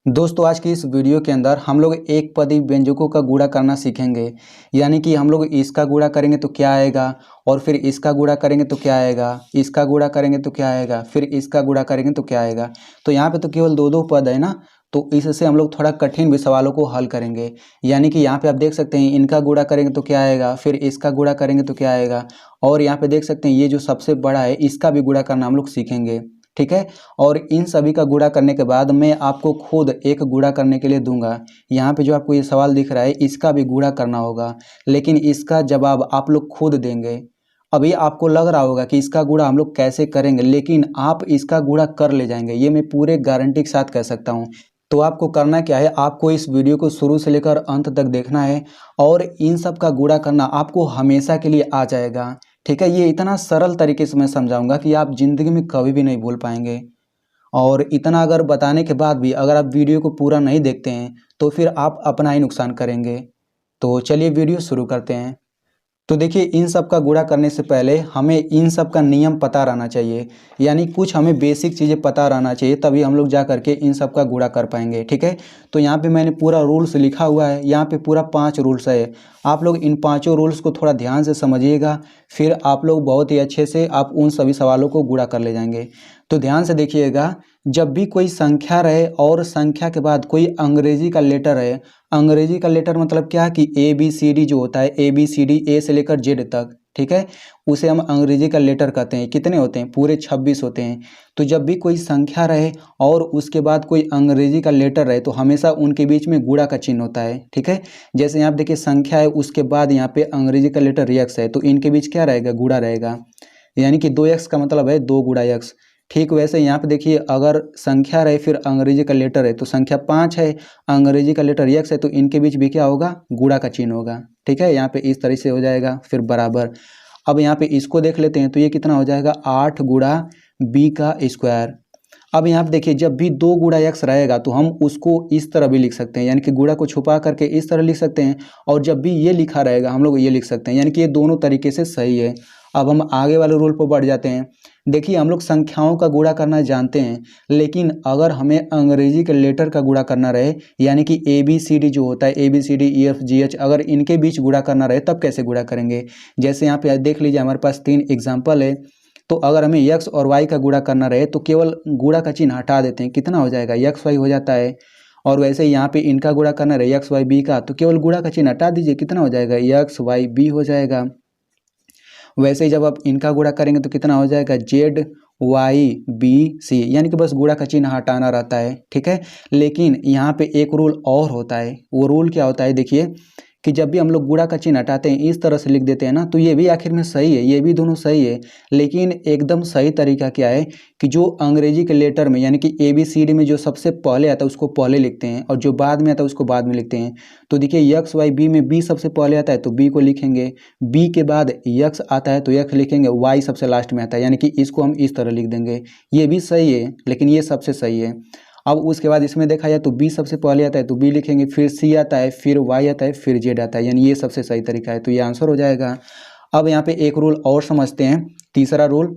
दोस्तों आज की इस वीडियो के अंदर हम लोग एक पदी व्यंजकों का गुणा करना सीखेंगे। यानी कि हम लोग इसका गुणा करेंगे तो क्या आएगा, और फिर इसका गुणा करेंगे तो क्या आएगा, इसका गुणा करेंगे तो क्या आएगा, फिर इसका गुणा करेंगे तो क्या आएगा। तो यहाँ पे तो केवल दो दो पद है ना, तो इससे हम लोग थोड़ा कठिन भी सवालों को हल करेंगे। यानी कि यहाँ पे आप देख सकते हैं इनका गुणा करेंगे तो क्या आएगा, फिर इसका गुणा करेंगे तो क्या आएगा, और यहाँ पे देख सकते हैं ये जो सबसे बड़ा है इसका भी गुणा करना हम लोग सीखेंगे। ठीक है। और इन सभी का गुणा करने के बाद मैं आपको खुद एक गुणा करने के लिए दूंगा। यहाँ पे जो आपको ये सवाल दिख रहा है इसका भी गुणा करना होगा, लेकिन इसका जवाब आप लोग खुद देंगे। अभी आपको लग रहा होगा कि इसका गुणा हम लोग कैसे करेंगे, लेकिन आप इसका गुणा कर ले जाएंगे, ये मैं पूरे गारंटी के साथ कह सकता हूँ। तो आपको करना क्या है, आपको इस वीडियो को शुरू से लेकर अंत तक देखना है और इन सब का गुणा करना आपको हमेशा के लिए आ जाएगा। ठीक है। ये इतना सरल तरीके से मैं समझाऊंगा कि आप जिंदगी में कभी भी नहीं भूल पाएंगे। और इतना अगर बताने के बाद भी अगर आप वीडियो को पूरा नहीं देखते हैं तो फिर आप अपना ही नुकसान करेंगे। तो चलिए वीडियो शुरू करते हैं। तो देखिए इन सब का गुणा करने से पहले हमें इन सब का नियम पता रहना चाहिए, यानी कुछ हमें बेसिक चीज़ें पता रहना चाहिए, तभी हम लोग जा करके इन सब का गुणा कर पाएंगे। ठीक है। तो यहाँ पे मैंने पूरा रूल्स लिखा हुआ है, यहाँ पे पूरा 5 रूल्स है। आप लोग इन पांचों रूल्स को थोड़ा ध्यान से समझिएगा, फिर आप लोग बहुत ही अच्छे से आप उन सभी सवालों को गुणा कर ले जाएंगे। तो ध्यान से देखिएगा, जब भी कोई संख्या रहे और संख्या के बाद कोई अंग्रेजी का लेटर है, अंग्रेजी का लेटर मतलब क्या कि ए बी सी डी जो होता है, A B C D A से लेकर जेड तक, ठीक है, उसे हम अंग्रेजी का लेटर कहते हैं। कितने होते हैं? पूरे 26 होते हैं। तो जब भी कोई संख्या रहे और उसके बाद कोई अंग्रेजी का लेटर रहे तो हमेशा उनके बीच में गुणा का चिन्ह होता है। ठीक है। जैसे यहाँ पे देखिए संख्या है, उसके बाद यहाँ पे अंग्रेजी का लेटर यक्स है, तो इनके बीच क्या रहेगा? गुणा रहेगा। यानी कि 2x का मतलब है 2 गुणा यक्स। ठीक वैसे यहाँ पे देखिए अगर संख्या रहे फिर अंग्रेजी का लेटर है, तो संख्या 5 है, अंग्रेजी का लेटर यक्स है, तो इनके बीच भी क्या होगा? गुणा का चिन्ह होगा। ठीक है। यहाँ पे इस तरह से हो जाएगा, फिर बराबर। अब यहाँ पे इसको देख लेते हैं, तो ये कितना हो जाएगा? 8 गुणा बी का स्क्वायर। अब यहाँ पे देखिए जब भी 2 गुणा यक्स रहेगा तो हम उसको इस तरह भी लिख सकते हैं, यानी कि गुणा को छुपा करके इस तरह लिख सकते हैं, और जब भी ये लिखा रहेगा हम लोग ये लिख सकते हैं, यानी कि ये दोनों तरीके से सही है। अब हम आगे वाले रूल पर बढ़ जाते हैं। देखिए हम लोग संख्याओं का गुणा करना जानते हैं, लेकिन अगर हमें अंग्रेजी के लेटर का गुणा करना रहे, यानी कि ए बी सी डी जो होता है, A B C D E F G H, अगर इनके बीच गुणा करना रहे तब कैसे गुणा करेंगे? जैसे यहाँ पे देख लीजिए हमारे पास 3 एग्जाम्पल है। तो अगर हमें यक्स और वाई का गुणा करना रहे तो केवल गुणा का चिन्ह हटा देते हैं, कितना हो जाएगा? यक्स वाई हो जाता है। और वैसे यहाँ पे इनका गुणा करना रहे यक्स वाई बी का, तो केवल गुणा का चिन्ह हटा दीजिए, कितना हो जाएगा? यक्स वाई बी हो जाएगा। वैसे ही जब आप इनका गुणा करेंगे तो कितना हो जाएगा? जेड वाई बी सी, यानी कि बस गुणा का चिन्ह हटाना रहता है। ठीक है। लेकिन यहाँ पे एक रूल और होता है। वो रूल क्या होता है? देखिए कि जब भी हम लोग गुणा का चिन्ह हटाते हैं इस तरह से लिख देते हैं ना, तो ये भी आखिर में सही है, ये भी दोनों सही है, लेकिन एकदम सही तरीका क्या है कि जो अंग्रेजी के लेटर में यानी कि ए बी सी डी में जो सबसे पहले आता है उसको पहले लिखते हैं, और जो बाद में आता है उसको बाद में लिखते हैं। तो देखिए यक्स वाई बी में बी सबसे पहले आता है तो बी को लिखेंगे, बी के बाद यक्स आता है तो यक्स लिखेंगे, वाई सबसे लास्ट में आता है, यानी कि इसको हम इस तरह लिख देंगे। ये भी सही है, लेकिन ये सबसे सही है। अब उसके बाद इसमें देखा जाए तो बी सबसे पहले आता है तो बी लिखेंगे, फिर सी आता है, फिर वाई आता है, फिर जेड आता है, यानी ये सबसे सही तरीका है, तो ये आंसर हो जाएगा। अब यहाँ पे एक रूल और समझते हैं, तीसरा रूल।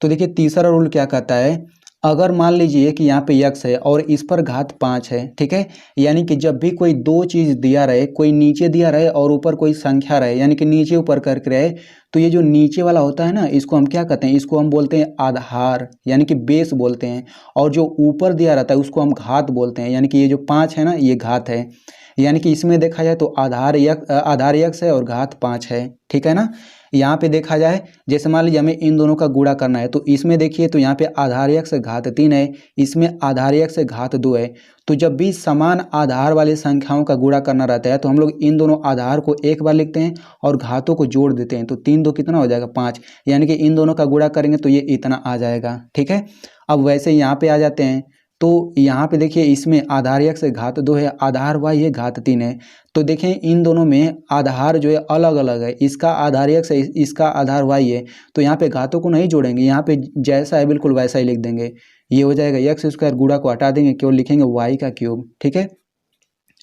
तो देखिए तीसरा रूल क्या कहता है, अगर मान लीजिए कि यहाँ पे यक्स है और इस पर घात 5 है, ठीक है, यानी कि जब भी कोई दो चीज़ दिया रहे, कोई नीचे दिया रहे और ऊपर कोई संख्या रहे, यानी कि नीचे ऊपर करके रहे, तो ये जो नीचे वाला होता है ना, इसको हम क्या कहते हैं? इसको हम बोलते हैं आधार, यानी कि बेस बोलते हैं, और जो ऊपर दिया रहता है उसको हम घात बोलते हैं, यानी कि ये जो 5 है ना ये घात है। यानी कि इसमें देखा जाए तो आधार यक्स है और घात 5 है। ठीक है ना। यहाँ पे देखा जाए जैसे मान लीजिए हमें इन दोनों का गुणा करना है, तो इसमें देखिए तो यहाँ पे आधार यक्स से घात 3 है, इसमें आधार यक्स से घात 2 है। तो जब भी समान आधार वाली संख्याओं का गुणा करना रहता है तो हम लोग इन दोनों आधार को एक बार लिखते हैं और घातों को जोड़ देते हैं, तो 3 2 कितना हो जाएगा? 5, यानी कि इन दोनों का गुणा करेंगे तो ये इतना आ जाएगा। ठीक है। अब वैसे यहाँ पे आ जाते हैं, तो यहाँ पे देखिए इसमें आधार यक्स से घात 2 है, आधार वाई है घात 3 है। तो देखें इन दोनों में आधार जो है अलग अलग है, इसका आधार यक्स है, इसका आधार वाई है, तो यहाँ पे घातों को नहीं जोड़ेंगे, यहाँ पे जैसा है बिल्कुल वैसा ही लिख देंगे। ये हो जाएगा यक्स स्क्वायर, गुणा को हटा देंगे, केवल लिखेंगे वाई का क्यूब। ठीक है।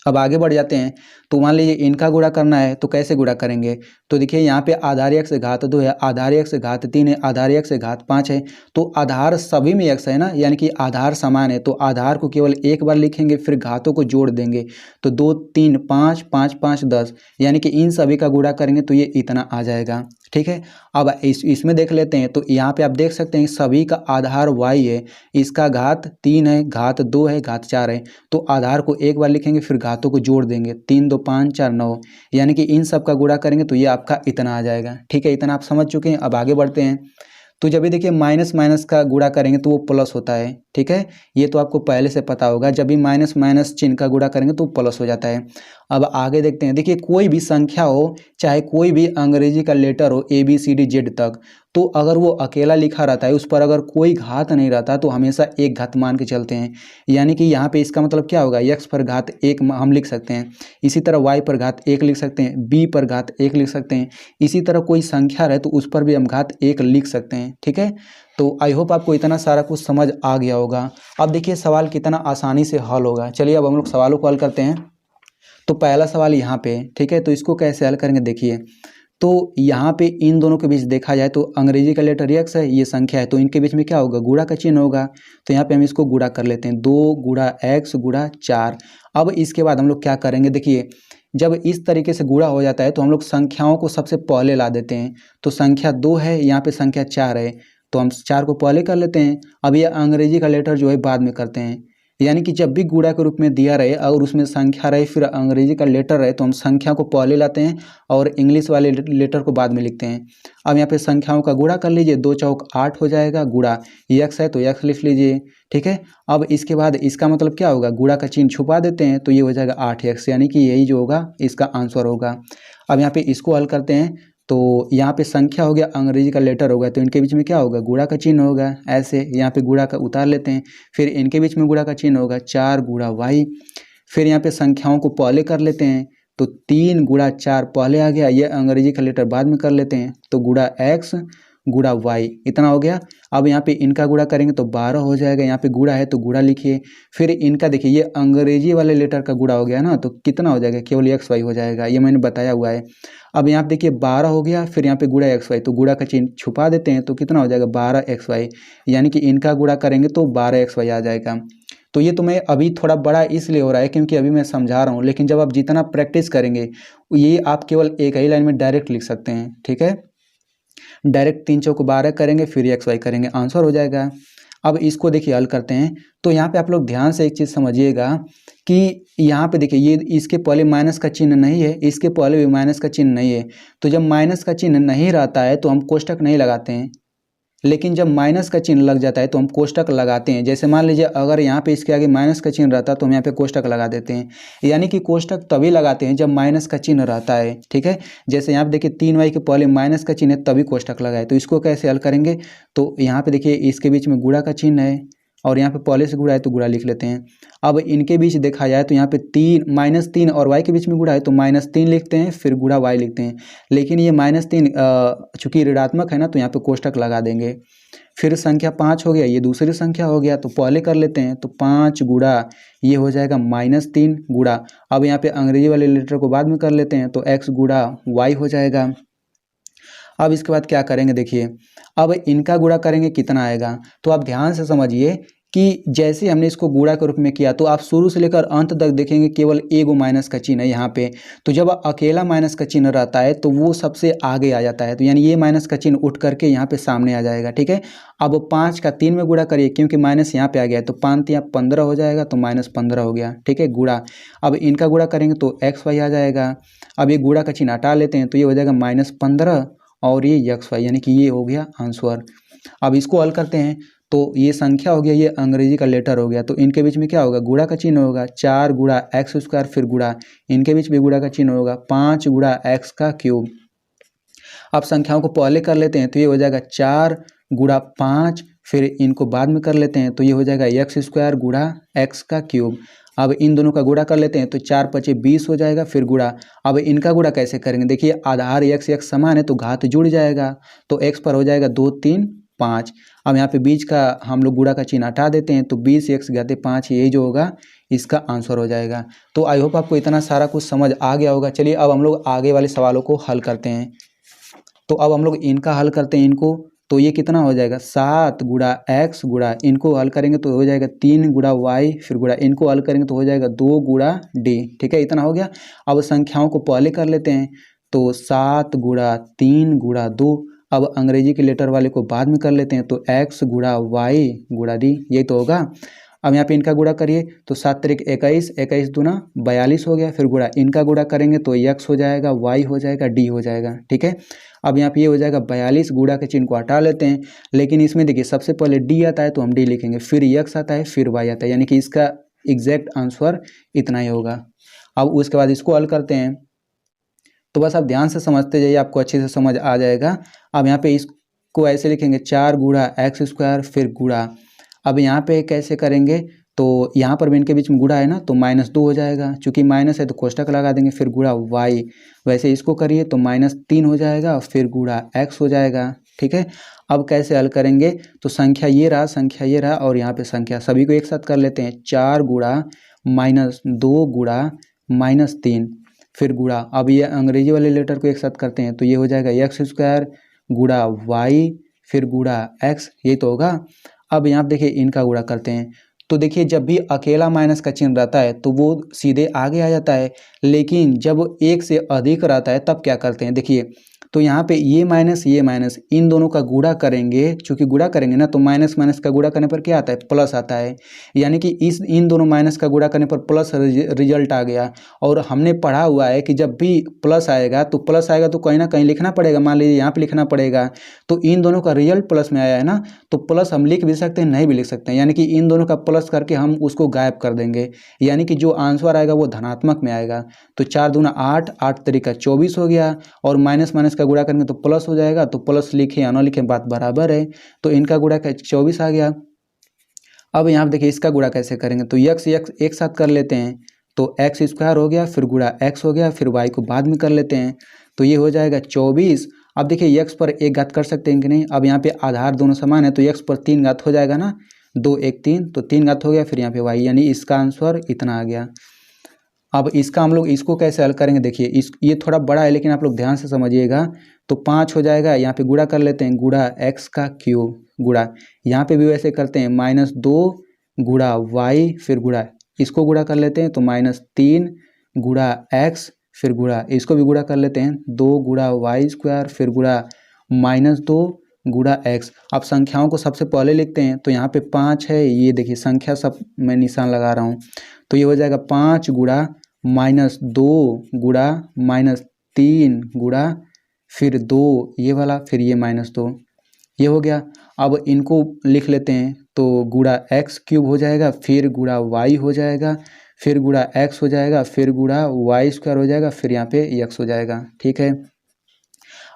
अब आगे बढ़ जाते हैं। तो मान लीजिए इनका गुणा करना है तो कैसे गुणा करेंगे। तो देखिए यहाँ पे आधार x से घात 2 है, आधार x से घात 3 है, आधार x से घात 5 है। तो आधार सभी में x है ना, यानी कि आधार समान है, तो आधार को केवल एक बार लिखेंगे, फिर घातों को जोड़ देंगे। तो 2 3 5 5 5 10, यानी कि इन सभी का गुणा करेंगे तो ये इतना आ जाएगा। ठीक है, अब इसमें देख लेते हैं। तो यहाँ पे आप देख सकते हैं सभी का आधार y है, इसका घात 3 है, घात 2 है, घात 4 है। तो आधार को एक बार लिखेंगे, फिर घातों को जोड़ देंगे। 3 2 5 4 9, यानी कि इन सब का गुणा करेंगे तो ये आपका इतना आ जाएगा। ठीक है, इतना आप समझ चुके हैं। अब आगे बढ़ते हैं। तो जब भी देखिए माइनस माइनस का गुणा करेंगे तो वो प्लस होता है। ठीक है, ये तो आपको पहले से पता होगा, जब भी माइनस माइनस चिन्ह का गुणा करेंगे तो प्लस हो जाता है। अब आगे देखते हैं। देखिए कोई भी संख्या हो, चाहे कोई भी अंग्रेजी का लेटर हो ABCD Z तक, तो अगर वो अकेला लिखा रहता है, उस पर अगर कोई घात नहीं रहता तो हमेशा एक घात मान के चलते हैं। यानी कि यहाँ पे इसका मतलब क्या होगा, x पर घात 1 हम लिख सकते हैं, इसी तरह y पर घात 1 लिख सकते हैं, b पर घात 1 लिख सकते हैं, इसी तरह कोई संख्या रहे तो उस पर भी हम घात 1 लिख सकते हैं। ठीक है, तो आई होप आपको इतना सारा कुछ समझ आ गया होगा। अब देखिए सवाल कितना आसानी से हल होगा। चलिए अब हम लोग सवालों को हल करते हैं। तो पहला सवाल यहाँ पे, ठीक है, तो इसको कैसे हल करेंगे देखिए। तो यहाँ पे इन दोनों के बीच देखा जाए तो अंग्रेजी का लेटर x है, ये संख्या है, तो इनके बीच में क्या होगा, गुणा का चिन्ह होगा। तो यहाँ पे हम इसको गुणा कर लेते हैं, 2 गुणा x गुणा 4। अब इसके बाद हम लोग क्या करेंगे, देखिए जब इस तरीके से गुणा हो जाता है तो हम लोग संख्याओं को सबसे पहले ला देते हैं। तो संख्या 2 है, यहाँ पे संख्या 4 है, तो हम 4 को पहले कर लेते हैं। अब ये अंग्रेजी का लेटर जो है बाद में करते हैं। यानी कि जब भी गुणा के रूप में दिया रहे और उसमें संख्या रहे, फिर अंग्रेजी का लेटर रहे, तो हम संख्या को पहले लाते हैं और इंग्लिश वाले लेटर को बाद में लिखते हैं। अब यहाँ पे संख्याओं का गुणा कर लीजिए, 2 चौक 8 हो जाएगा, गुणा x है तो x लिख लीजिए। ठीक है, अब इसके बाद इसका मतलब क्या होगा, गुणा का चिन्ह छुपा देते हैं तो ये हो जाएगा 8x, यानी कि यही जो होगा इसका आंसर होगा। अब यहाँ पे इसको हल करते हैं। तो यहाँ पे संख्या हो गया, अंग्रेजी का लेटर होगा, तो इनके बीच में क्या होगा, गुणा का चिन्ह होगा। ऐसे यहाँ पे गुणा का उतार लेते हैं, फिर इनके बीच में गुणा का चिन्ह होगा, 4 गुणा y। फिर यहाँ पे संख्याओं को पहले कर लेते हैं, तो 3 गुणा 4 पहले आ गया, ये अंग्रेजी का लेटर बाद में कर लेते हैं, तो गुणा x गुणा y, इतना हो गया। अब यहाँ पे इनका गुणा करेंगे तो 12 हो जाएगा, यहाँ पे गुणा है तो गुणा लिखिए। फिर इनका देखिए ये अंग्रेजी वाले लेटर का गुणा हो गया ना, तो कितना हो जाएगा, केवल xy हो जाएगा, ये मैंने बताया हुआ है। अब यहाँ पे देखिए 12 हो गया, फिर यहाँ पे गुणा xy, तो गुणा का चिन्ह छुपा देते हैं, तो कितना हो जाएगा 12xy, यानी कि इनका गुणा करेंगे तो 12xy आ जाएगा। तो ये तुम्हें अभी थोड़ा बड़ा इसलिए हो रहा है क्योंकि अभी मैं समझा रहा हूँ, लेकिन जब आप जितना प्रैक्टिस करेंगे ये आप केवल एक ही लाइन में डायरेक्ट लिख सकते हैं। ठीक है, डायरेक्ट 3 चौक 12 करेंगे, फिर xy करेंगे, आंसर हो जाएगा। अब इसको देखिए हल करते हैं। तो यहाँ पे आप लोग ध्यान से एक चीज़ समझिएगा कि यहाँ पे देखिए ये इसके पहले माइनस का चिन्ह नहीं है, इसके पहले भी माइनस का चिन्ह नहीं है। तो जब माइनस का चिन्ह नहीं रहता है तो हम कोष्टक नहीं लगाते हैं, लेकिन जब माइनस का चिन्ह लग जाता है तो हम कोष्टक लगाते हैं। जैसे मान लीजिए अगर यहाँ पे इसके आगे माइनस का चिन्ह रहता तो हम यहाँ पे कोष्टक लगा देते हैं। यानी कि कोष्टक तभी लगाते हैं जब माइनस का चिन्ह रहता है। ठीक है, जैसे यहाँ पे देखिए 3y के पहले माइनस का चिन्ह है तभी कोष्टक लगाए। तो इसको कैसे हल करेंगे, तो यहाँ पे देखिए इसके बीच में गुणा का चिन्ह है और यहाँ पे पहले से गुणा है तो गुणा लिख लेते हैं। अब इनके बीच देखा जाए तो यहाँ पे -3 और y के बीच में गुणा है तो -3 लिखते हैं, फिर गुणा y लिखते हैं। लेकिन ये -3 चूंकि ऋणात्मक है ना, तो यहाँ पे कोष्टक लगा देंगे। फिर संख्या 5 हो गया, ये दूसरी संख्या हो गया, तो पहले कर लेते हैं, तो 5 गुणा ये हो जाएगा -3 गुणा। अब यहाँ पे अंग्रेजी वाले लेटर को बाद में कर लेते हैं, तो x गुणा y हो जाएगा। अब इसके बाद क्या करेंगे देखिए, अब इनका गुणा करेंगे कितना आएगा। तो आप ध्यान से समझिए कि जैसे हमने इसको गुणा के रूप में किया तो आप शुरू से लेकर अंत तक देखेंगे केवल एगो माइनस का चिन्ह है यहाँ पे। तो जब अकेला माइनस का चिन्ह रहता है तो वो सबसे आगे आ जाता है, तो यानी ये माइनस का चिन्ह उठ करके यहाँ पे सामने आ जाएगा। ठीक है, अब 5 का 3 में गुणा करिए क्योंकि माइनस यहाँ पे आ गया है, तो 5 यहाँ 15 हो जाएगा, तो -15 हो गया। ठीक है, गुणा। अब इनका गुणा करेंगे तो xy आ जाएगा। अब ये गुणा का चिन्ह हटा लेते हैं तो ये हो जाएगा -15 और ये xy, यानी कि ये हो गया आंसर। अब इसको हल करते हैं। तो ये संख्या हो गया, ये अंग्रेजी का लेटर हो गया, तो इनके बीच में क्या होगा, गुणा का चिन्ह होगा, 4 गुणा x², फिर गुणा इनके बीच भी गुणा का चिन्ह होगा, 5 गुणा x³। अब संख्याओं को पहले कर लेते हैं तो ये हो जाएगा 4 गुणा 5, फिर इनको बाद में कर लेते हैं तो ये हो जाएगा x² गुणा x³। अब इन दोनों का गुणा कर लेते हैं तो 4 × 5 = 20 हो जाएगा, फिर गुणा। अब इनका गुणा कैसे करेंगे, देखिए आधार x समान है तो घात जुड़ जाएगा, तो x पर हो जाएगा 2 3 5। अब यहाँ पे बीच का हम लोग गुणा का चिन्ह हटा देते हैं, तो 20 x घाते 5 यही जो होगा इसका आंसर हो जाएगा। तो आई होप आपको इतना सारा कुछ समझ आ गया होगा। चलिए अब हम लोग आगे वाले सवालों को हल करते हैं। तो अब हम लोग इनका हल करते हैं इनको। तो ये कितना हो जाएगा 7 गुणा x गुणा इनको हल करेंगे तो हो जाएगा 3 गुणा y, फिर गुणा इनको हल करेंगे तो हो जाएगा 2 गुणा d। ठीक है, इतना हो गया। अब संख्याओं को पहले कर लेते हैं। तो 7 गुणा 3 गुणा 2। अब अंग्रेजी के लेटर वाले को बाद में कर लेते हैं। तो x गुणा y गुणा d, यही तो होगा। अब यहाँ पे इनका गुणा करिए तो 7 तरीक 21, 21 दूना 42 हो गया। फिर गुणा इनका गुणा करेंगे तो x हो जाएगा, y हो जाएगा, d हो जाएगा। ठीक है, अब यहाँ पे ये हो जाएगा 42। गुणा के चिन्ह को हटा लेते हैं, लेकिन इसमें देखिए सबसे पहले d आता है तो हम d लिखेंगे, फिर x आता है, फिर y आता है, यानी कि इसका एग्जैक्ट आंसर इतना ही होगा। अब उसके बाद इसको हल करते हैं। तो बस आप ध्यान से समझते जाइए, आपको अच्छे से समझ आ जाएगा। अब यहाँ पे इसको ऐसे लिखेंगे 4 गुणा एक्स स्क्वायर, फिर गुणा, अब यहाँ पे कैसे करेंगे तो यहाँ पर भी इनके बीच में गुणा है ना, तो -2 हो जाएगा, चूंकि माइनस है तो कोष्टक लगा देंगे, फिर गुणा y। वैसे इसको करिए तो -3 हो जाएगा, फिर गुणा x हो जाएगा। ठीक है, अब कैसे हल करेंगे तो संख्या ये रहा, संख्या ये रहा, और यहाँ पे संख्या सभी को एक साथ कर लेते हैं। 4 गुणा -2 गुणा -3, फिर गुणा, अब ये अंग्रेजी वाले लेटर को एक साथ करते हैं तो ये हो जाएगा x स्क्वायर गुणा y, फिर गुणा x, ये तो होगा। अब यहाँ पे देखिए इनका गुणा करते हैं। तो देखिए जब भी अकेला माइनस का चिन्ह रहता है तो वो सीधे आगे आ जाता है, लेकिन जब एक से अधिक रहता है तब क्या करते हैं, देखिए तो यहाँ पे ये माइनस इन दोनों का गुणा करेंगे, चूंकि गुणा करेंगे ना तो माइनस माइनस का गुणा करने पर क्या आता है, प्लस आता है, यानी कि इन दोनों माइनस का गुणा करने पर प्लस रिजल्ट आ गया। और हमने पढ़ा हुआ है कि जब भी प्लस आएगा तो कहीं ना कहीं लिखना पड़ेगा, मान लीजिए यहाँ पे लिखना पड़ेगा, तो इन दोनों का रिजल्ट प्लस में आया है ना, तो प्लस हम लिख भी सकते हैं, नहीं भी लिख सकते हैं, यानी कि इन दोनों का प्लस करके हम उसको गायब कर देंगे, यानी कि जो आंसर आएगा वो धनात्मक में आएगा। तो 4 दूना 8, 8 तरीका 24 हो गया, और माइनस माइनस का गुणा करेंगे तो प्लस हो जाएगा, तो प्लस लिखे या ना लिखे बात बराबर है। तो इनका गुणा 24 आ गया। अब यहाँ पे देखिए इसका गुणा कैसे करेंगे, तो x एक साथ कर लेते हैं, तो एक्स स्क्वायर हो गया, फिर गुणा x हो गया, फिर y को बाद में कर लेते हैं, तो ये हो जाएगा 24। अब देखिए x पर एक घात कर सकते हैं कि नहीं, अब यहाँ पे आधार दोनों समान है तो x पर 3 घात हो जाएगा ना, 2 1 3, तो 3 घात हो गया, फिर यहाँ पे y, यानी इसका आंसर इतना आ गया। अब इसका हम लोग इसको कैसे हल करेंगे, देखिए ये थोड़ा बड़ा है लेकिन आप लोग ध्यान से समझिएगा। तो 5 हो जाएगा, यहाँ पे गुणा कर लेते हैं, गुणा x का क्यूब, गुणा यहाँ पे भी वैसे करते हैं, -2 गुणा y, फिर गुणा इसको गुणा कर लेते हैं तो -3 गुणा x, फिर गुणा इसको भी गुणा कर लेते हैं, 2 गुणा y स्क्वायर, फिर गुणा -2 गुणा x। अब संख्याओं को सबसे पहले लिखते हैं, तो यहाँ पे 5 है, ये देखिए संख्या सब मैं निशान लगा रहा हूँ, तो ये हो जाएगा 5 गुणा -2 गुणा -3 गुणा फिर 2 ये वाला, फिर ये -2, ये हो गया। अब इनको लिख लेते हैं, तो गुणा x क्यूब हो जाएगा, फिर गुणा y हो जाएगा, फिर गुणा x हो जाएगा, फिर गुणा y स्क्वायर हो जाएगा, फिर यहाँ पे x हो जाएगा। ठीक है,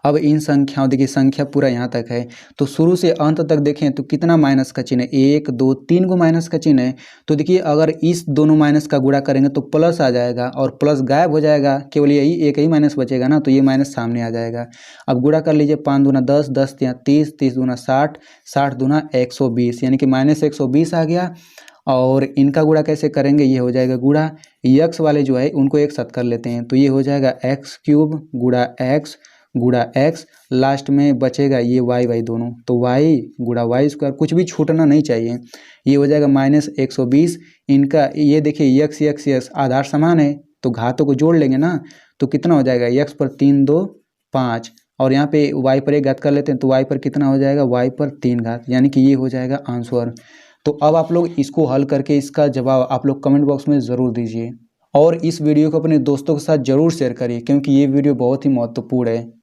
अब इन संख्याओं, देखिए संख्या पूरा यहाँ तक है, तो शुरू से अंत तक देखें तो कितना माइनस का चिन्ह है, 1 2 3 को माइनस का चिन्ह है। तो देखिए अगर इस दोनों माइनस का गुणा करेंगे तो प्लस आ जाएगा, और प्लस गायब हो जाएगा, केवल यही एक ही माइनस बचेगा ना, तो ये माइनस सामने आ जाएगा। अब गुणा कर लीजिए, 5 दूना 10, 10 या 30, 30 दूना 60, 60 दूना 120, यानी कि -120 आ गया। और इनका गुणा कैसे करेंगे, ये हो जाएगा गुणा x वाले जो है उनको एक साथ कर लेते हैं, तो ये हो जाएगा x क्यूब गुणा x गुणा x, लास्ट में बचेगा ये y दोनों, तो y गुणा y स्क्वायर, कुछ भी छूटना नहीं चाहिए, ये हो जाएगा -120। इनका ये देखिए x आधार समान है तो घातों को जोड़ लेंगे ना, तो कितना हो जाएगा, x पर 3 2 5, और यहाँ पे y पर एक घात कर लेते हैं, तो y पर कितना हो जाएगा, y पर 3 घात, यानी कि ये हो जाएगा आंसर। तो अब आप लोग इसको हल करके इसका जवाब आप लोग कमेंट बॉक्स में ज़रूर दीजिए, और इस वीडियो को अपने दोस्तों के साथ ज़रूर शेयर करिए, क्योंकि ये वीडियो बहुत ही महत्वपूर्ण है।